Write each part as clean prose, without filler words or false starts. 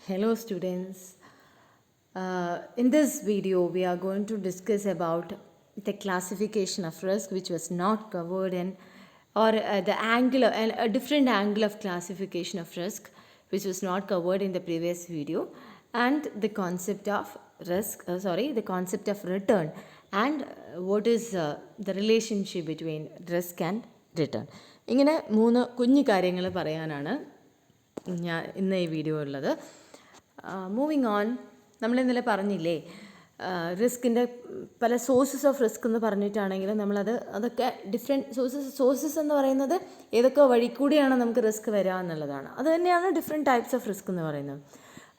Hello students. In this video we are going to discuss about the classification of risk which was not covered in or the angle and a different angle of classification of risk which was not covered in the previous video, and the concept of the concept of return, and what is the relationship between risk and return. ഇങ്ങനെ മൂന്ന് കുഞ്ഞു കാര്യങ്ങൾ പറയാനാണ് ഞാൻ ഇന്ന് ഈ video ഉള്ളത്. Moving on, നമ്മൾ ഇന്നലെ പറഞ്ഞില്ലേ റിസ്കിൻ്റെ പല സോഴ്സസ് ഓഫ് റിസ്ക് എന്ന് പറഞ്ഞിട്ടാണെങ്കിൽ അതൊക്കെ ഡിഫറെൻറ്റ് സോഴ്സസ് എന്ന് പറയുന്നത് ഏതൊക്കെ വഴി കൂടിയാണ് നമുക്ക് റിസ്ക് വരിക എന്നുള്ളതാണ്. അത് തന്നെയാണ് ഡിഫറെൻറ്റ് ടൈപ്സ് ഓഫ് റിസ്ക് എന്ന് പറയുന്നത്.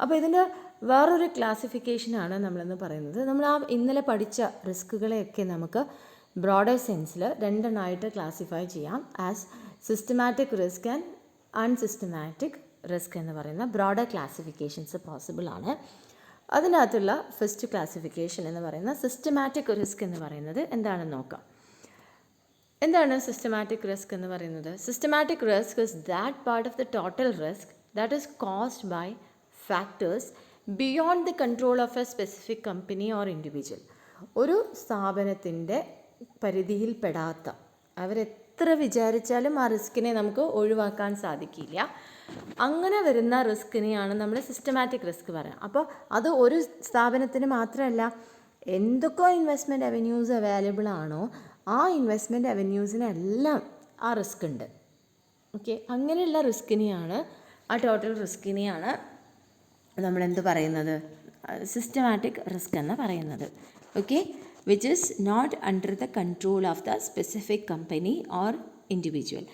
അപ്പോൾ ഇതിൻ്റെ വേറൊരു ക്ലാസിഫിക്കേഷനാണ് നമ്മളിന്ന് പറയുന്നത്. നമ്മൾ ഇന്നലെ പഠിച്ച റിസ്കുകളെയൊക്കെ നമുക്ക് ബ്രോഡർ സെൻസിൽ രണ്ടെണ്ണമായിട്ട് ക്ലാസിഫൈ ചെയ്യാം. As systematic risk and unsystematic risk എന്ന് പറയുന്ന ബ്രോഡർ ക്ലാസിഫിക്കേഷൻസ് പോസിബിൾ ആണ്. അതിനകത്തുള്ള ഫസ്റ്റ് ക്ലാസിഫിക്കേഷൻ എന്ന് പറയുന്ന സിസ്റ്റമാറ്റിക് റിസ്ക് എന്ന് പറയുന്നത് എന്താണെന്ന് നോക്കാം. എന്താണ് സിസ്റ്റമാറ്റിക് റിസ്ക് എന്ന് പറയുന്നത്? Systematic risk is that part of the total risk that is caused by factors beyond the control of a specific company or individual. ഒരു സ്ഥാപനത്തിൻ്റെ പരിധിയിൽപ്പെടാത്ത, അവരെത്ര വിചാരിച്ചാലും ആ റിസ്കിനെ നമുക്ക് ഒഴിവാക്കാൻ സാധിക്കില്ല, അങ്ങനെ വരുന്ന റിസ്കിനെയാണ് നമ്മൾ സിസ്റ്റമാറ്റിക് റിസ്ക് പറയുക. അപ്പോൾ അത് ഒരു സ്ഥാപനത്തിന് മാത്രമല്ല, എന്തൊക്കെ ഇൻവെസ്റ്റ്മെൻറ്റ് അവന്യൂസ് അവൈലബിൾ ആണോ ആ ഇൻവെസ്റ്റ്മെൻറ്റ് അവന്യൂസിനെല്ലാം ആ റിസ്ക് ഉണ്ട്. ഓക്കെ, അങ്ങനെയുള്ള റിസ്കിനെയാണ്, ആ ടോട്ടൽ റിസ്കിനെയാണ് നമ്മളെന്ത് പറയുന്നത്? സിസ്റ്റമാറ്റിക് റിസ്ക് എന്ന് പറയുന്നത്. Okay, which is not under the control of the specific company or individual.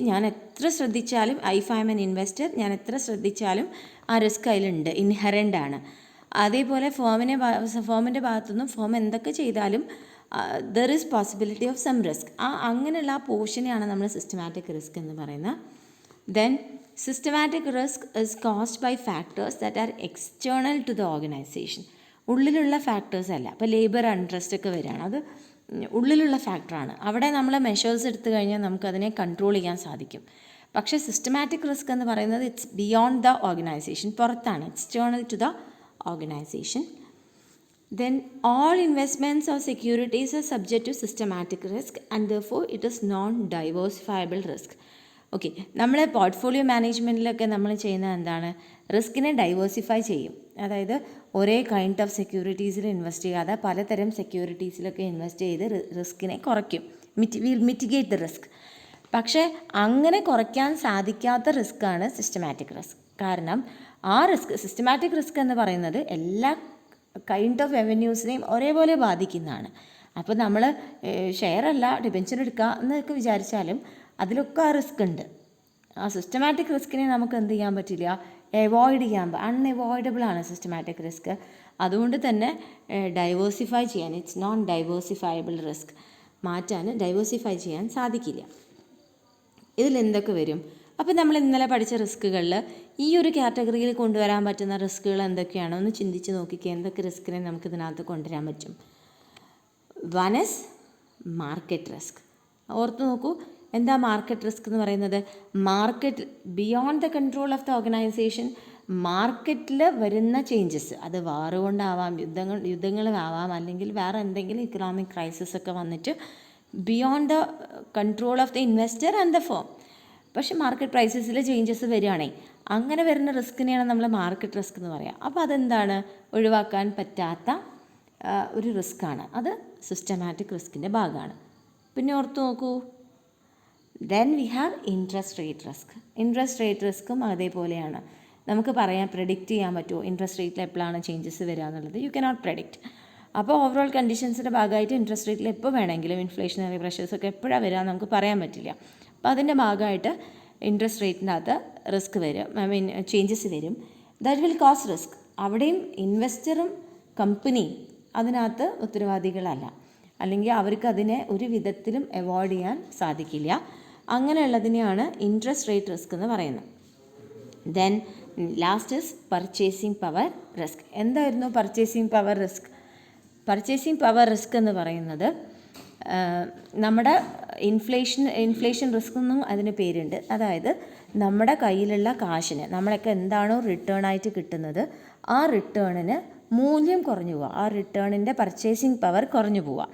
ഞാൻ എത്ര ശ്രദ്ധിച്ചാലും, ഐ ആം എൻ ഇൻവെസ്റ്റർ, ഞാൻ എത്ര ശ്രദ്ധിച്ചാലും ആ റിസ്ക് അതിലുണ്ട്, ഇൻഹെറൻ്റ് ആണ്. അതേപോലെ ഫേമിൻ്റെ ഭാഗത്തുനിന്നും ഫേം എന്തൊക്കെ ചെയ്താലും there is possibility of some risk. അങ്ങനെയുള്ള ആ പോർഷനെയാണ് നമ്മൾ സിസ്റ്റമാറ്റിക് റിസ്ക് എന്ന് പറയുന്നത്. Then systematic risk is caused by factors that are external to the organisation. ഉള്ളിലുള്ള ഫാക്ടേഴ്സ് അല്ല. ഇപ്പോൾ ലേബർ അൺട്രസ്റ്റ് ഒക്കെ വരികയാണ്, അത് ഉള്ളിലുള്ള ഫാക്ടറാണ്. അവിടെ നമ്മൾ മെഷേഴ്സ് എടുത്തു കഴിഞ്ഞാൽ നമുക്കതിനെ കൺട്രോൾ ചെയ്യാൻ സാധിക്കും. പക്ഷേ സിസ്റ്റമാറ്റിക് റിസ്ക് എന്ന് പറയുന്നത് ഇറ്റ്സ് ബിയോണ്ട് ദ ഓർഗനൈസേഷൻ, പുറത്താണ്, external to the organization. Then all investments or securities are subject to systematic risk and therefore it is non diversifiable risk. Okay, നമ്മൾ പോർട്ട്ഫോളിയോ മാനേജ്മെൻറ്റിലൊക്കെ നമ്മൾ ചെയ്യുന്നത് എന്താണ്? റിസ്കിനെ ഡൈവേഴ്സിഫൈ ചെയ്യും. അതായത് ഒരേ കൈൻഡ് ഓഫ് സെക്യൂരിറ്റീസിൽ ഇൻവെസ്റ്റ് ചെയ്യാതെ പലതരം സെക്യൂരിറ്റീസിലൊക്കെ ഇൻവെസ്റ്റ് ചെയ്ത് റിസ്കിനെ കുറയ്ക്കും. Mitigate the risk. പക്ഷേ അങ്ങനെ കുറയ്ക്കാൻ സാധിക്കാത്ത റിസ്ക്കാണ് സിസ്റ്റമാറ്റിക് റിസ്ക്. കാരണം ആ റിസ്ക്, സിസ്റ്റമാറ്റിക് റിസ്ക് എന്ന് പറയുന്നത് എല്ലാ കൈൻഡ് ഓഫ് റവന്യൂസിനെയും ഒരേപോലെ ബാധിക്കുന്നതാണ്. അപ്പോൾ നമ്മൾ ഷെയറല്ല ഡിബെഞ്ചർ എടുക്കുക എന്നൊക്കെ വിചാരിച്ചാലും അതിലൊക്കെ ആ റിസ്ക് ഉണ്ട്. ആ സിസ്റ്റമാറ്റിക് റിസ്കിനെ നമുക്ക് എന്ത് ചെയ്യാൻ പറ്റില്ല? അവോയ്ഡ് ചെയ്യാൻ, അൺഅവോയ്ഡബിൾ ആണ് സിസ്റ്റമാറ്റിക് റിസ്ക്. അതുകൊണ്ട് തന്നെ ഡൈവേഴ്സിഫൈ ചെയ്യാൻ, it's non diversifiable risk, diversify ചെയ്യാൻ സാധിക്കില്ല. ഇതിലെന്തൊക്കെ വരും? അപ്പോൾ നമ്മൾ ഇന്നലെ പഠിച്ച റിസ്കുകളിൽ ഈ ഒരു കാറ്റഗറിയിൽ കൊണ്ടുവരാൻ പറ്റുന്ന റിസ്കുകൾ എന്തൊക്കെയാണോ ഒന്ന് ചിന്തിച്ച് നോക്കിക്കുക. എന്തൊക്കെ റിസ്കിനെ നമുക്ക് ഇതിനകത്ത് കൊണ്ടുവരാൻ പറ്റും? One is market risk. ഓർത്ത് നോക്കൂ, എന്താ മാർക്കറ്റ് റിസ്ക് എന്ന് പറയുന്നത്? Market beyond the control of the organisation, മാർക്കറ്റിൽ വരുന്ന ചേഞ്ചസ്, അത് വാർ കൊണ്ടാവാം, യുദ്ധങ്ങളാവാം, അല്ലെങ്കിൽ വേറെ എന്തെങ്കിലും ഇക്കണോമിക് ക്രൈസിസ് ഒക്കെ വന്നിട്ട് beyond the control of the investor and the firm. പക്ഷേ മാർക്കറ്റ് പ്രൈസസിൽ ചേഞ്ചസ് വരികയാണെ, അങ്ങനെ വരുന്ന റിസ്കിനെയാണ് നമ്മൾ മാർക്കറ്റ് റിസ്ക് എന്ന് പറയുക. അപ്പോൾ അതെന്താണ്? ഒഴിവാക്കാൻ പറ്റാത്ത ഒരു റിസ്ക്കാണ്. അത് സിസ്റ്റമാറ്റിക് റിസ്കിൻ്റെ ഭാഗമാണ്. പിന്നെ ഓർത്ത് നോക്കൂ, then we have interest rate risk. Interest rate റിസ്ക്കും അതേപോലെയാണ്. നമുക്ക് പ്രെഡിക്റ്റ് ചെയ്യാൻ പറ്റുമോ ഇൻട്രസ്റ്റ് റേറ്റിൽ എപ്പോഴാണ് ചേഞ്ചസ് വരിക എന്നുള്ളത്? You cannot predict. അപ്പോൾ ഓവറോൾ കണ്ടീഷൻസിൻ്റെ ഭാഗമായിട്ട് ഇൻട്രസ്റ്റ് റേറ്റിൽ എപ്പോൾ വേണമെങ്കിലും ഇൻഫ്ലേഷണറി പ്രഷേഴ്സൊക്കെ എപ്പോഴാണ് വരിക നമുക്ക് പറയാൻ പറ്റില്ല. അപ്പോൾ അതിൻ്റെ ഭാഗമായിട്ട് ഇൻട്രസ്റ്റ് റേറ്റിൻ്റെ അകത്ത് റിസ്ക് വരും, ചേഞ്ചസ് വരും. That will cause risk. അവിടെയും ഇൻവെസ്റ്ററും കമ്പനിയും അതിനകത്ത് ഉത്തരവാദികളല്ല, അല്ലെങ്കിൽ അവർക്ക് അതിനെ ഒരു വിധത്തിലും അവോയ്ഡ് ചെയ്യാൻ സാധിക്കില്ല. അങ്ങനെയുള്ളതിനെയാണ് ഇൻട്രസ്റ്റ് റേറ്റ് റിസ്ക് എന്ന് പറയുന്നത്. Then last is purchasing power risk. എന്തായിരുന്നു purchasing power risk? Purchasing power risk എന്ന് പറയുന്നത് നമ്മുടെ ഇൻഫ്ലേഷൻ റിസ്ക് എന്നും അതിന് പേരുണ്ട്. അതായത് നമ്മുടെ കയ്യിലുള്ള കാശിന് നമ്മളൊക്കെ എന്താണോ റിട്ടേൺ ആയിട്ട് കിട്ടുന്നത് ആ റിട്ടേണിന് മൂല്യം കുറഞ്ഞു പോവുക, ആ റിട്ടേണിൻ്റെ പർച്ചേസിങ് പവർ കുറഞ്ഞു പോവുക.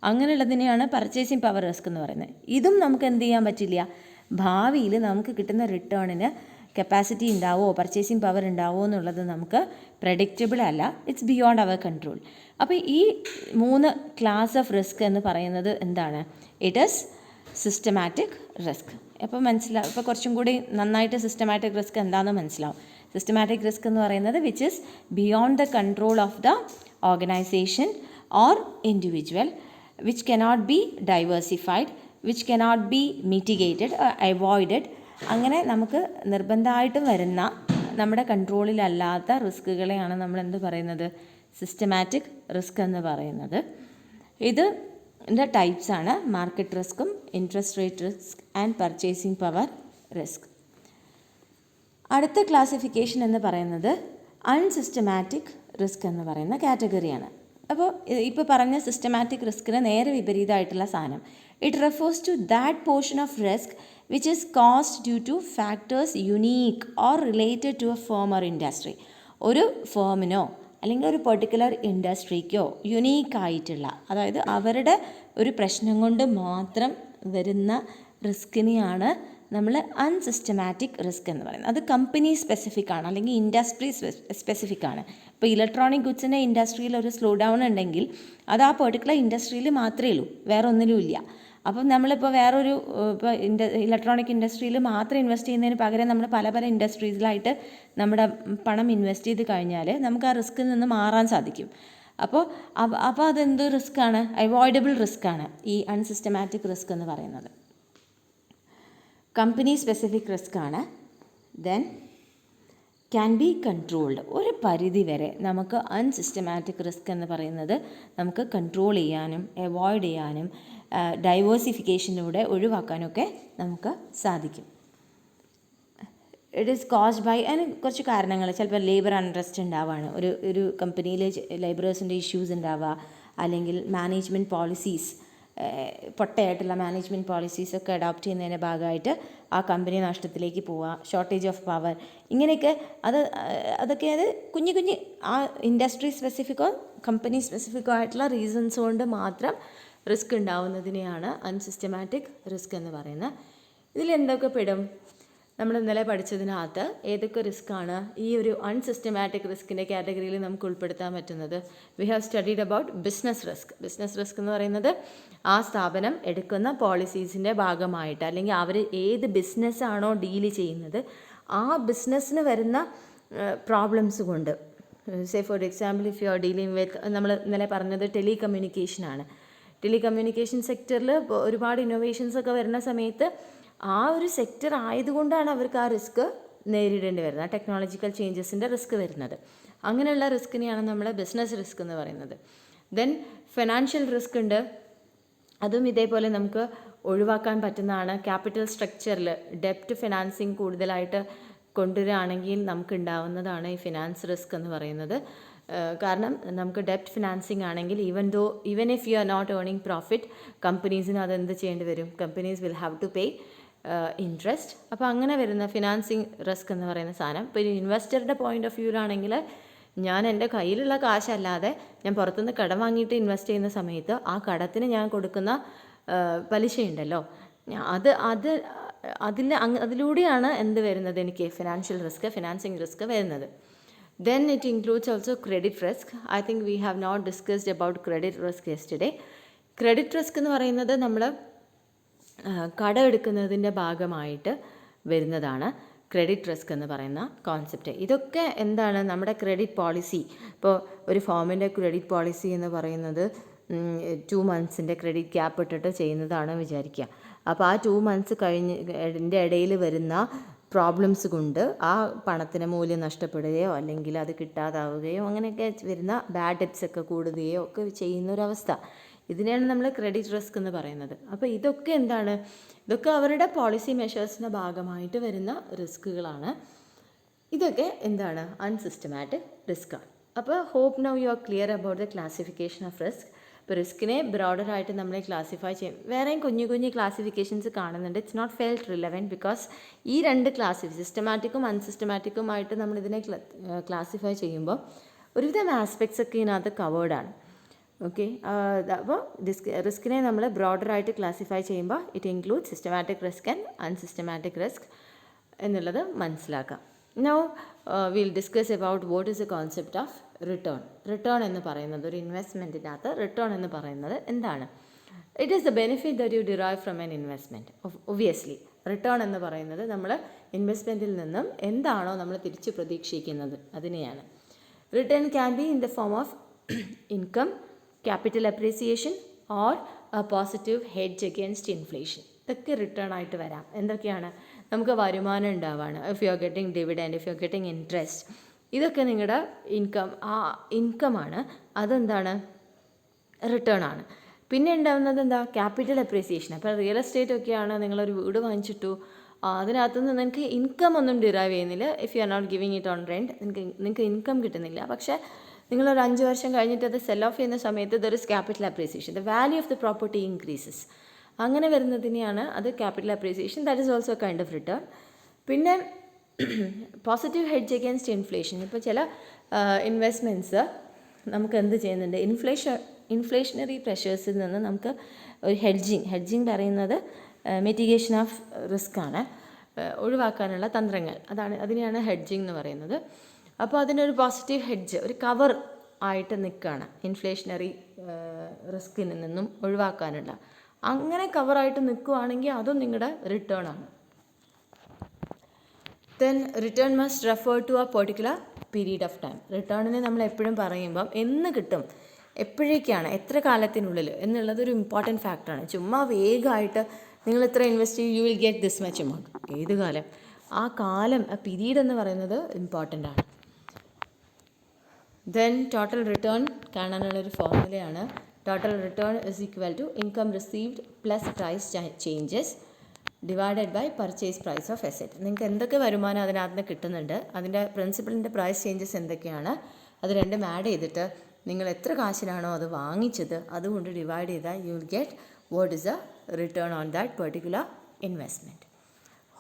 അങ്ങനെയുള്ളതിനെയാണ് പർച്ചേസിങ് പവർ റിസ്ക് എന്ന് പറയുന്നത്. ഇതും നമുക്ക് എന്ത് ചെയ്യാൻ പറ്റില്ല, ഭാവിയിൽ നമുക്ക് കിട്ടുന്ന റിട്ടേണിന് കപ്പാസിറ്റി ഉണ്ടാവുമോ പർച്ചേസിങ് പവർ ഉണ്ടാവുമോ എന്നുള്ളത് നമുക്ക് പ്രഡിക്റ്റബിൾ അല്ല. It's beyond our control. അപ്പോൾ ഈ 3 ക്ലാസ് ഓഫ് റിസ്ക് എന്ന് പറയുന്നത് എന്താണ്? It is systematic risk. അപ്പോൾ ഇപ്പോൾ കുറച്ചും കൂടി നന്നായിട്ട് സിസ്റ്റമാറ്റിക് റിസ്ക് എന്താണെന്ന് മനസ്സിലാവും. സിസ്റ്റമാറ്റിക് റിസ്ക് എന്ന് പറയുന്നത് which is beyond the control of the organisation or individual, which cannot be diversified, which cannot be mitigated avoided. അങ്ങനെ നമുക്ക് നിർബന്ധമായിട്ടും വരുന്ന നമ്മുടെ കൺട്രോളിലല്ലാത്ത റിസ്കുകളെയാണ് നമ്മൾ എന്ത് പറയുന്നത്, സിസ്റ്റമാറ്റിക് റിസ്ക് എന്ന് പറയുന്നത്. ഇതിൻ്റെ ടൈപ്സാണ് മാർക്കറ്റ് റിസ്ക്കും interest rate risk and purchasing power risk. അടുത്ത ക്ലാസിഫിക്കേഷൻ എന്ന് പറയുന്നത് അൺസിസ്റ്റമാറ്റിക് റിസ്ക് എന്ന് പറയുന്ന കാറ്റഗറിയാണ്. അപ്പോൾ ഇപ്പോൾ പറഞ്ഞ സിസ്റ്റമാറ്റിക് റിസ്കിന് നേരെ വിപരീതമായിട്ടുള്ള സാധനം. It refers to that portion of risk which is caused due to factors unique or related to a firm or industry. ഒരു ഫേമിനോ അല്ലെങ്കിൽ ഒരു പെർട്ടിക്കുലർ ഇൻഡസ്ട്രിക്കോ യുണീക്കായിട്ടുള്ള, അതായത് അവരുടെ ഒരു പ്രശ്നം കൊണ്ട് മാത്രം വരുന്ന റിസ്കിനെയാണ് നമ്മൾ അൺസിസ്റ്റമാറ്റിക് റിസ്ക് എന്ന് പറയുന്നത്. അത് കമ്പനി സ്പെസിഫിക് ആണ്, അല്ലെങ്കിൽ ഇൻഡസ്ട്രി സ്പെസിഫിക് ആണ്. ഇപ്പോൾ ഇലക്ട്രോണിക് ഗുഡ്സിൻ്റെ ഇൻഡസ്ട്രിയിൽ ഒരു സ്ലോ ഡൗൺ ഉണ്ടെങ്കിൽ അത് ആ പെർട്ടിക്കുലർ ഇൻഡസ്ട്രിയിൽ മാത്രമേ ഉള്ളൂ, വേറെ ഒന്നിലും ഇല്ല. അപ്പം നമ്മളിപ്പോൾ വേറൊരു ഇപ്പോൾ ഇലക്ട്രോണിക് ഇൻഡസ്ട്രിയിൽ മാത്രം ഇൻവെസ്റ്റ് ചെയ്യുന്നതിന് പകരം നമ്മൾ പല ഇൻഡസ്ട്രീസിലായിട്ട് നമ്മുടെ പണം ഇൻവെസ്റ്റ് ചെയ്ത് കഴിഞ്ഞാൽ നമുക്ക് ആ റിസ്കിൽ നിന്ന് മാറാൻ സാധിക്കും. അപ്പോൾ അതെന്ത് റിസ്ക്കാണ്? അവോയ്ഡബിൾ റിസ്ക്കാണ് ഈ അൺസിസ്റ്റമാറ്റിക് റിസ്ക് എന്ന് പറയുന്നത്. കമ്പനി സ്പെസിഫിക് റിസ്ക് ആണ്. Then can be controlled. ഒരു പരിധി വരെ നമുക്ക് അൺസിസ്റ്റമാറ്റിക് റിസ്ക് എന്ന് പറയുന്നത് നമുക്ക് കൺട്രോൾ ചെയ്യാനും അവോയ്ഡ് ചെയ്യാനും ഡൈവേഴ്സിഫിക്കേഷനിലൂടെ ഒഴിവാക്കാനൊക്കെ നമുക്ക് സാധിക്കും. ഇറ്റ് ഈസ് കോസ്ഡ് ബൈ, അതിന് കുറച്ച് കാരണങ്ങൾ. ചിലപ്പോൾ ലേബർ അൺറസ്റ്റ് ഉണ്ടാവുകയാണ്, ഒരു കമ്പനിയിൽ ലേബറേഴ്സിൻ്റെ ഇഷ്യൂസ് ഉണ്ടാവുക, അല്ലെങ്കിൽ മാനേജ്മെൻറ്റ് പോളിസീസ്, പൊട്ടയായിട്ടുള്ള മാനേജ്മെൻറ്റ് പോളിസീസൊക്കെ അഡോപ്റ്റ് ചെയ്യുന്നതിൻ്റെ ഭാഗമായിട്ട് ആ കമ്പനി നഷ്ടത്തിലേക്ക് പോവുക, ഷോർട്ടേജ് ഓഫ് പവർ, ഇങ്ങനെയൊക്കെ അതൊക്കെ കുഞ്ഞു ആ ഇൻഡസ്ട്രി സ്പെസിഫിക്കോ കമ്പനി സ്പെസിഫിക്കോ ആയിട്ടുള്ള റീസൺസ് കൊണ്ട് മാത്രം റിസ്ക് ഉണ്ടാവുന്നതിനെയാണ് അൺസിസ്റ്റമാറ്റിക് റിസ്ക് എന്ന് പറയുന്നത്. ഇതിലെന്തൊക്കെ പെടും? നമ്മൾ ഇന്നലെ പഠിച്ചതിനകത്ത് ഏതൊക്കെ റിസ്ക്കാണ് ഈ ഒരു അൺസിസ്റ്റമാറ്റിക് റിസ്കിൻ്റെ കാറ്റഗറിയിൽ നമുക്ക് ഉൾപ്പെടുത്താൻ പറ്റുന്നത്? We have studied about business risk. Business risk എന്ന് പറയുന്നത് ആ സ്ഥാപനം എടുക്കുന്ന പോളിസീസിൻ്റെ ഭാഗമായിട്ട്, അല്ലെങ്കിൽ അവർ ഏത് ബിസിനസ്സാണോ ഡീല് ചെയ്യുന്നത് ആ ബിസിനസ്സിന് വരുന്ന പ്രോബ്ലംസ് കൊണ്ട്. Say for example, if you are dealing with, നമ്മൾ ഇന്നലെ പറഞ്ഞത് ടെലികമ്മ്യൂണിക്കേഷനാണ്. ടെലികമ്മ്യൂണിക്കേഷൻ സെക്ടറിൽ ഒരുപാട് ഇന്നോവേഷൻസൊക്കെ വരുന്ന സമയത്ത് ആ ഒരു സെക്ടർ ആയതുകൊണ്ടാണ് അവർക്ക് ആ റിസ്ക് നേരിടേണ്ടി വരുന്നത്, ആ ടെക്നോളജിക്കൽ ചേഞ്ചസിൻ്റെ റിസ്ക് വരുന്നത്. അങ്ങനെയുള്ള റിസ്കിനെയാണ് നമ്മൾ ബിസിനസ് റിസ്ക് എന്ന് പറയുന്നത്. ദെൻ ഫിനാൻഷ്യൽ റിസ്ക് ഉണ്ട്. അതും ഇതേപോലെ നമുക്ക് ഒഴിവാക്കാൻ പറ്റുന്നതാണ്. ക്യാപിറ്റൽ സ്ട്രക്ചറിൽ ഡെപ്റ്റ് ഫിനാൻസിങ് കൂടുതലായിട്ട് കൊണ്ടുവരികയാണെങ്കിൽ നമുക്ക് ഉണ്ടാവുന്നതാണ് ഈ ഫിനാൻസ് റിസ്ക് എന്ന് പറയുന്നത്. കാരണം നമുക്ക് ഡെപ്റ്റ് ഫിനാൻസിങ് ആണെങ്കിൽ even if you are not earning profit, കമ്പനീസിന് അതെന്ത് ചെയ്യേണ്ടി വരും? Companies will have to pay interest. അപ്പോൾ അങ്ങനെ വരുന്ന ഫിനാൻസിങ് റിസ്ക് എന്ന് പറയുന്ന സാധനം. ഇപ്പോൾ ഒരു ഇൻവെസ്റ്ററുടെ പോയിൻ്റ് ഓഫ് വ്യൂവിലാണെങ്കിൽ ഞാൻ എൻ്റെ കയ്യിലുള്ള കാശല്ലാതെ ഞാൻ പുറത്തുനിന്ന് കടം വാങ്ങിയിട്ട് ഇൻവെസ്റ്റ് ചെയ്യുന്ന സമയത്ത് ആ കടത്തിന് ഞാൻ കൊടുക്കുന്ന പലിശയുണ്ടല്ലോ, അതിലൂടെയാണ് എന്ത് വരുന്നത്? എനിക്ക് ഫിനാൻഷ്യൽ റിസ്ക്, ഫിനാൻസിങ് റിസ്ക് വരുന്നത്. Then it includes also credit risk. I think we have not discussed about credit risk yesterday. Credit risk എന്ന് പറയുന്നത് നമ്മൾ കടം എടുക്കുന്നതിൻ്റെ ഭാഗമായിട്ട് വരുന്നതാണ് ക്രെഡിറ്റ് റിസ്ക് എന്ന് പറയുന്ന കോൺസെപ്റ്റ്. ഇതൊക്കെ എന്താണ്? നമ്മുടെ ക്രെഡിറ്റ് പോളിസി. ഇപ്പോൾ ഒരു ഫേമിൻ്റെ ക്രെഡിറ്റ് പോളിസി എന്ന് പറയുന്നത് 2 months ക്രെഡിറ്റ് ക്യാപ്പ് ഇട്ടിട്ട് ചെയ്യുന്നതാണ് വിചാരിക്കുക. അപ്പോൾ ആ 2 months കഴിഞ്ഞതിൻ്റെ ഇടയിൽ വരുന്ന പ്രോബ്ലംസ് കൊണ്ട് ആ പണത്തിന് മൂല്യം നഷ്ടപ്പെടുകയോ അല്ലെങ്കിൽ അത് കിട്ടാതാവുകയോ അങ്ങനെയൊക്കെ വരുന്ന ബാഡ് ഡെറ്റ്സ് ഒക്കെ കൂടുകയോ ഒക്കെ ചെയ്യുന്നൊരവസ്ഥ, ഇതിനെയാണ് നമ്മൾ ക്രെഡിറ്റ് റിസ്ക് എന്ന് പറയുന്നത്. അപ്പോൾ ഇതൊക്കെ എന്താണ്? ഇതൊക്കെ അവരുടെ പോളിസി മെഷേഴ്സിൻ്റെ ഭാഗമായിട്ട് വരുന്ന റിസ്കുകളാണ്. ഇതൊക്കെ എന്താണ്? അൺസിസ്റ്റമാറ്റിക് റിസ്ക്കാണ്. അപ്പോൾ hope now you are clear about the classification of risk. ഇപ്പോൾ റിസ്കിനെ ബ്രോഡറായിട്ട് നമ്മൾ ക്ലാസിഫൈ ചെയ്യും. വേറെയും കുഞ്ഞു ക്ലാസിഫിക്കേഷൻസ് കാണുന്നുണ്ട്. It's not felt relevant because ഈ രണ്ട് സിസ്റ്റമാറ്റിക്കും അൺസിസ്റ്റമാറ്റിക്കുമായിട്ട് നമ്മളിതിനെ ക്ലാസിഫൈ ചെയ്യുമ്പോൾ ഒരുവിധം ആസ്പെക്ട്സ് ഒക്കെ ഇതിനകത്ത് കവേർഡാണ്. ഓക്കെ, അപ്പോൾ റിസ്കിനെ നമ്മൾ ബ്രോഡറായിട്ട് ക്ലാസിഫൈ ചെയ്യുമ്പോൾ it include systematic risk and unsystematic risk എന്നുള്ളത് മനസ്സിലാക്കാം. Now will discuss about what is A concept of return എന്ന് പറയുന്നത്, ഒരു ഇൻവെസ്റ്റ്മെൻറ്റിനകത്ത് റിട്ടേൺ എന്ന് പറയുന്നത് എന്താണ്? It is the benefit that you derive from an investment. Obviously return എന്ന് പറയുന്നത് നമ്മൾ ഇൻവെസ്റ്റ്മെൻറ്റിൽ നിന്നും എന്താണോ നമ്മൾ തിരിച്ച് പ്രതീക്ഷിക്കുന്നത് അതിനെയാണ്. Return can be in the form of income, capital appreciation or A positive hedge against inflation. ഇതൊക്കെ റിട്ടേൺ ആയിട്ട് വരാം. എന്തൊക്കെയാണ്? നമുക്ക് വരുമാനം ഉണ്ടാവുകയാണ്, if you are getting dividend, if you are getting interest, ഇതൊക്കെ നിങ്ങളുടെ ഇൻകമാണ്. അതെന്താണ്? റിട്ടേൺ ആണ്. പിന്നെ ഉണ്ടാകുന്നത് എന്താ? Capital appreciation. അപ്പോൾ റിയൽ എസ്റ്റേറ്റ് ഒക്കെയാണ്, നിങ്ങളൊരു വീട് വാങ്ങിച്ചിട്ടു, അതിനകത്തുനിന്ന് നിങ്ങൾക്ക് ഇൻകം ഒന്നും ഡിറൈവ് ചെയ്യുന്നില്ല. If you are not giving it on rent, നിങ്ങൾക്ക് ഇൻകം കിട്ടുന്നില്ല. പക്ഷേ നിങ്ങളൊരു 5 വർഷം കഴിഞ്ഞിട്ട് അത് സെൽ ഓഫ് ചെയ്യുന്ന സമയത്ത് there is capital appreciation, the value of the property increases. അങ്ങനെ വരുന്നതിനെയാണ് അത് capital appreciation. That is also kind of return. പിന്നെ പോസിറ്റീവ് ഹെഡ്ജ് അഗെയിൻസ്റ്റ് ഇൻഫ്ലേഷൻ. ഇപ്പോൾ ചില ഇൻവെസ്റ്റ്മെൻറ്റ്സ് നമുക്ക് എന്ത് ചെയ്യുന്നുണ്ട്? ഇൻഫ്ലേഷണറി പ്രഷേഴ്സിൽ നിന്ന് നമുക്ക് ഒരു ഹെഡ്ജിങ് പറയുന്നത് മിറ്റിഗേഷൻ ഓഫ് റിസ്ക് ആണ്, ഒഴിവാക്കാനുള്ള തന്ത്രങ്ങൾ. അതിനെയാണ് ഹെഡ്ജിങ് എന്ന് പറയുന്നത്. അപ്പോൾ അതിനൊരു പോസിറ്റീവ് ഹെഡ്ജ്, ഒരു കവർ ആയിട്ട് നിൽക്കുകയാണ് ഇൻഫ്ലേഷണറി റിസ്കിൽ നിന്നും ഒഴിവാക്കാനുള്ള. അങ്ങനെ കവറായിട്ട് നിൽക്കുകയാണെങ്കിൽ അതും നിങ്ങളുടെ റിട്ടേൺ ആണ്. Then return must refer to a particular period of time. റിട്ടേണിനെ നമ്മൾ എപ്പോഴും പറയുമ്പം എന്ന് കിട്ടും, എപ്പോഴേക്കാണ്, എത്ര കാലത്തിനുള്ളിൽ എന്നുള്ളതൊരു ഇമ്പോർട്ടൻറ്റ് ഫാക്ടറാണ്. ചുമ്മാ വേഗമായിട്ട് നിങ്ങൾ ഇത്ര ഇൻവെസ്റ്റ് ചെയ്യും, U will get this much amount. ഏത് കാലം? ആ കാലം, ആ പീരീഡ് എന്ന് പറയുന്നത് ഇമ്പോർട്ടൻ്റ് ആണ്. ദെൻ ടോട്ടൽ റിട്ടേൺ കാണാനുള്ളൊരു ഫോർമുലയാണ്. Total return is equal to income received plus price changes divided by purchase price of asset. നിങ്ങൾക്ക് എന്തൊക്കെ വരുമാനം അതിനകത്ത് നിന്ന് കിട്ടുന്നുണ്ട്, അതിൻ്റെ പ്രിൻസിപ്പളിൻ്റെ പ്രൈസ് ചേഞ്ചസ് എന്തൊക്കെയാണ്, അത് രണ്ടും ആഡ് ചെയ്തിട്ട് നിങ്ങൾ എത്ര കാശിനാണോ അത് വാങ്ങിച്ചത് അതുകൊണ്ട് ഡിവൈഡ് ചെയ്താൽ you will get what is a return on that particular investment.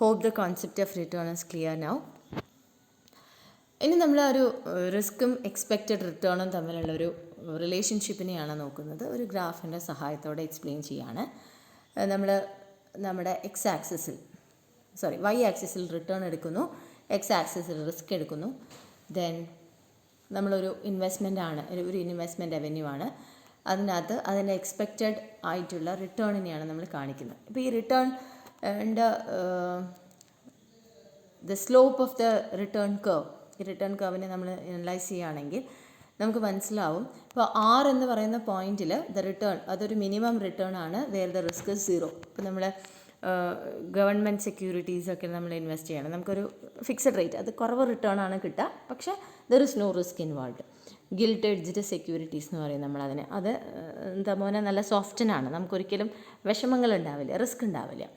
Hope the concept of return is clear now. ഇനി നമ്മൾ ഒരു റിസ്ക്കും എക്സ്പെക്റ്റഡ് റിട്ടേണും തമ്മിലുള്ളൊരു റിലേഷൻഷിപ്പിനെയാണ് നോക്കുന്നത്. ഒരു ഗ്രാഫിൻ്റെ സഹായത്തോടെ എക്സ്പ്ലെയിൻ ചെയ്യാണ്. നമ്മൾ നമ്മുടെ വൈ ആക്സിസിൽ റിട്ടേൺ എടുക്കുന്നു, എക്സ് ആക്സിസിൽ റിസ്ക് എടുക്കുന്നു. ദെൻ നമ്മളൊരു ഇൻവെസ്റ്റ്മെൻ്റ് ആണ്, ഒരു ഇൻവെസ്റ്റ്മെൻറ്റ് റവന്യൂ ആണ്, അതിനകത്ത് അതിൻ്റെ എക്സ്പെക്റ്റഡ് ആയിട്ടുള്ള റിട്ടേണിനെയാണ് നമ്മൾ കാണിക്കുന്നത്. ഇപ്പോൾ ഈ the slope of the return curve, ഈ റിട്ടേൺ കർവിനെ നമ്മൾ അനലൈസ് ചെയ്യുകയാണെങ്കിൽ നമുക്ക് മനസ്സിലാവും. ഇപ്പോൾ R എന്ന് പറയുന്ന പോയിന്റിൽ ദ റിട്ടേൺ അതൊരു മിനിമം റിട്ടേൺ ആണ്, വേർ ദ റിസ്ക് 0. ഇപ്പോൾ നമ്മൾ ഗവൺമെൻറ് സെക്യൂരിറ്റീസൊക്കെ നമ്മൾ ഇൻവെസ്റ്റ് ചെയ്യണം, നമുക്കൊരു ഫിക്സഡ് റേറ്റ്, അത് കുറവ് റിട്ടേൺ ആണ് കിട്ടുക, പക്ഷേ there is no risk involve. Gilt edged securities എന്ന് പറയും നമ്മളതിന്. അത് എന്താ മോനെ നല്ല സോഫ്റ്റനാണ്, നമുക്കൊരിക്കലും വിഷമങ്ങൾ ഉണ്ടാവില്ല, റിസ്ക് ഉണ്ടാവില്ല.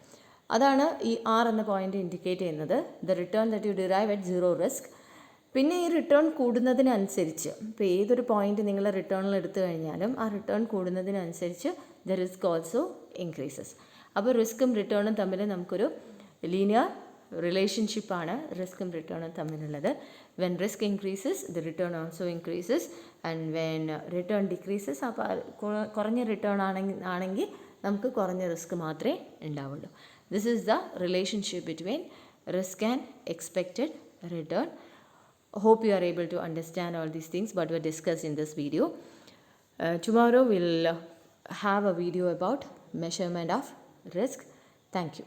അതാണ് ഈ R എന്ന പോയിന്റ് ഇൻഡിക്കേറ്റ് ചെയ്യുന്നത്, the return that you derive at 0 risk. പിന്നെ ഈ റിട്ടേൺ കൂടുന്നതിനനുസരിച്ച്, ഇപ്പോൾ ഏതൊരു പോയിന്റ് നിങ്ങൾ റിട്ടേണിൽ എടുത്തു കഴിഞ്ഞാലും ആ റിട്ടേൺ കൂടുന്നതിനനുസരിച്ച് ദ റിസ്ക് ഓൾസോ ഇൻക്രീസസ്. അപ്പോൾ റിസ്ക്കും റിട്ടേണും തമ്മിൽ നമുക്കൊരു ലീനിയർ റിലേഷൻഷിപ്പാണ് റിസ്ക്കും റിട്ടേണും തമ്മിലുള്ളത്. When risk increases the return also increases, and when return decreases, അപ്പോൾ കുറഞ്ഞ റിട്ടേൺ ആണെങ്കിൽ നമുക്ക് കുറഞ്ഞ റിസ്ക് മാത്രമേ ഉണ്ടാവുള്ളൂ. This is the relationship between risk and expected return. Hope you are able to understand all these things what were discussed in this video. Tomorrow we'll have a video about measurement of risk. Thank you.